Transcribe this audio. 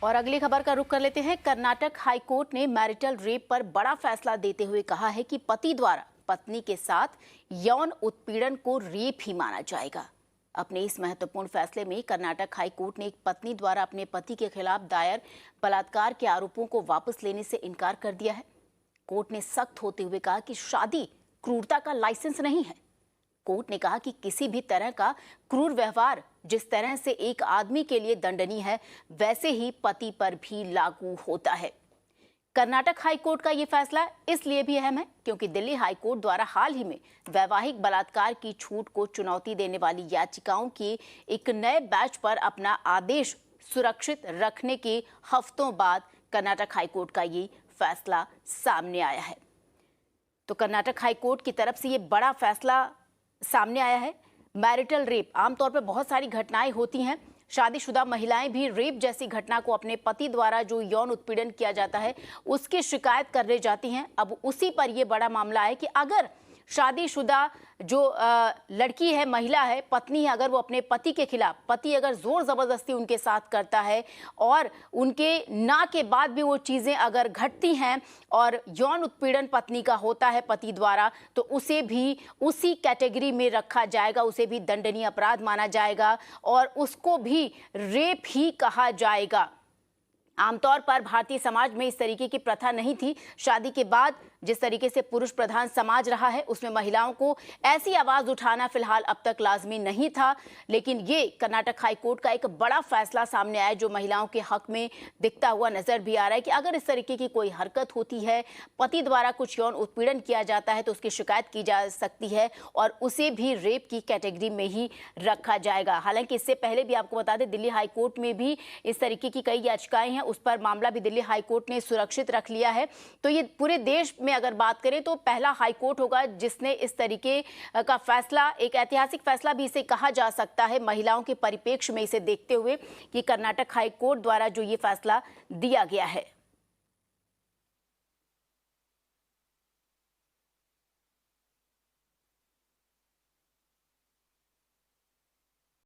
और अगली खबर का रुख कर लेते हैं। कर्नाटक हाईकोर्ट ने मैरिटल रेप पर बड़ा फैसला देते हुए कहा है कि पति द्वारा पत्नी के साथ यौन उत्पीड़न को रेप ही माना जाएगा। अपने इस महत्वपूर्ण फैसले में कर्नाटक हाईकोर्ट ने एक पत्नी द्वारा अपने पति के खिलाफ दायर बलात्कार के आरोपों को वापस लेने से इनकार कर दिया है। कोर्ट ने सख्त होते हुए कहा कि शादी क्रूरता का लाइसेंस नहीं है। कोर्ट ने कहा कि किसी भी तरह का क्रूर व्यवहार जिस तरह से एक आदमी के लिए दंडनीय है, वैसे ही पति पर भी लागू होता है। कर्नाटक हाईकोर्ट का यह फैसला इसलिए भी अहम है क्योंकि दिल्ली हाईकोर्ट द्वारा हाल ही में वैवाहिक बलात्कार की छूट को चुनौती देने वाली याचिकाओं के एक नए बैच पर अपना आदेश सुरक्षित रखने के हफ्तों बाद कर्नाटक हाईकोर्ट का ये फैसला सामने आया है। तो कर्नाटक हाईकोर्ट की तरफ से ये बड़ा फैसला सामने आया है। मैरिटल रेप आमतौर पर बहुत सारी घटनाएं होती हैं। शादीशुदा महिलाएं भी रेप जैसी घटना को अपने पति द्वारा जो यौन उत्पीड़न किया जाता है उसकी शिकायत करने जाती हैं। अब उसी पर यह बड़ा मामला है कि अगर शादीशुदा जो लड़की है, महिला है, पत्नी है, अगर वो अपने पति के खिलाफ, पति अगर जोर जबरदस्ती उनके साथ करता है और उनके ना के बाद भी वो चीज़ें अगर घटती हैं और यौन उत्पीड़न पत्नी का होता है पति द्वारा, तो उसे भी उसी कैटेगरी में रखा जाएगा, उसे भी दंडनीय अपराध माना जाएगा और उसको भी रेप ही कहा जाएगा। आमतौर पर भारतीय समाज में इस तरीके की प्रथा नहीं थी। शादी के बाद जिस तरीके से पुरुष प्रधान समाज रहा है उसमें महिलाओं को ऐसी आवाज उठाना फिलहाल अब तक लाजमी नहीं था, लेकिन ये कर्नाटक हाईकोर्ट का एक बड़ा फैसला सामने आया जो महिलाओं के हक में दिखता हुआ नजर भी आ रहा है कि अगर इस तरीके की कोई हरकत होती है, पति द्वारा कुछ यौन उत्पीड़न किया जाता है, तो उसकी शिकायत की जा सकती है और उसे भी रेप की कैटेगरी में ही रखा जाएगा। हालांकि इससे पहले भी आपको बता दें, दिल्ली हाईकोर्ट में भी इस तरीके की कई याचिकाएं हैं, उस पर मामला भी दिल्ली हाईकोर्ट ने सुरक्षित रख लिया है। तो ये पूरे देश में अगर बात करें तो पहला हाईकोर्ट होगा जिसने इस तरीके का फैसला, एक ऐतिहासिक फैसला भी इसे कहा जा सकता है महिलाओं के परिप्रेक्ष्य में इसे देखते हुए कि कर्नाटक हाईकोर्ट द्वारा जो ये फैसला दिया गया है।